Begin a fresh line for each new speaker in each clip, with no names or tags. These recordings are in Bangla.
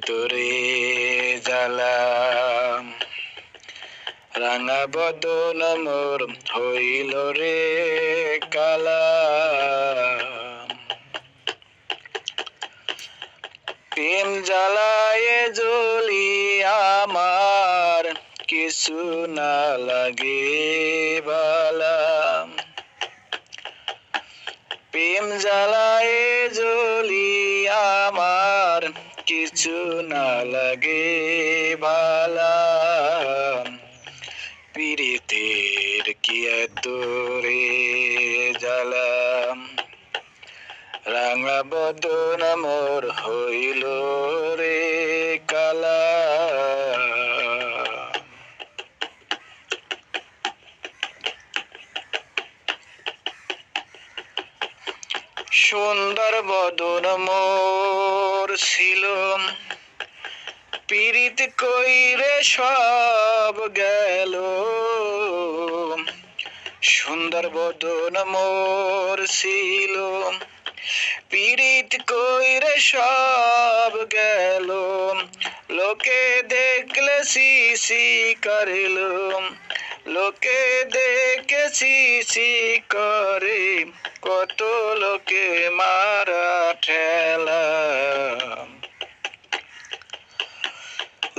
তোরে জ্বালা রাঙা বদন মোর হইল রে কালা প্রেম জ্বালায় জ্বলি আমার কিছু না লাগে বালা প্রেম জ্বালায় জ্বলি আমার কিছু না লাগে ভালা পীড়িতের কি এত রে জ্বালা রাঙা বদন মোর হইল রে কালা সুন্দর বদন মোর ছিল পীড়িত কইরে সব গেল সুন্দর বদন মোর ছিল পীড়িত কইরে সব গেল লোকে দেখলে সিসি করিল লোকে দেখে সিসি করে কত লোকে মারা ঠেলা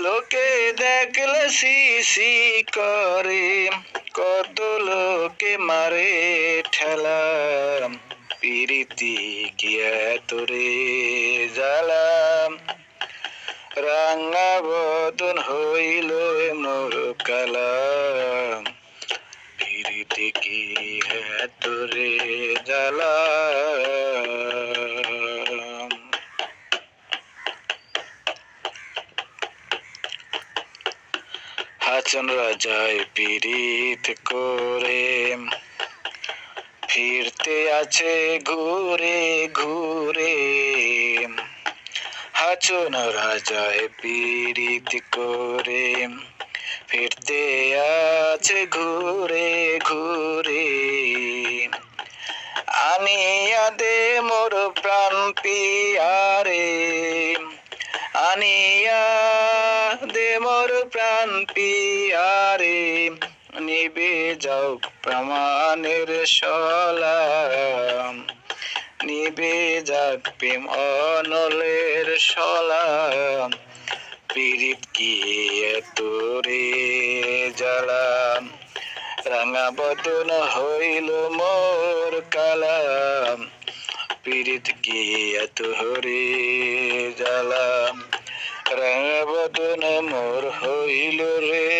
লোকে দেখলে সিসি করে কত লোকে মারে ঠেলা পীড়িতি কি তোরে জ্বালা রাঙা বদন হইল মোর কালা পীড়িতি কি তোরে জ্বালা হাসন রাজায় পীড়িত করে ফিরতে আছে ঘুরে ঘুরে হাসন রাজায় পীড়িত করে ফিরতে আছে ঘুরে ঘুরে আনিয়া দে মোর প্রাণ পিয়ারে আনিয়া দে মোর প্রাণ পিয়ারে নিবে যাও প্রামাণের শলা নিবে যাক প্রেম অনলের শলা পীড়িত কি তোরে জ্বালা রাঙা বদন হইল মোর কালা পীড়িত কি তোরে জ্বালা রাঙা বদন মোর হইল রে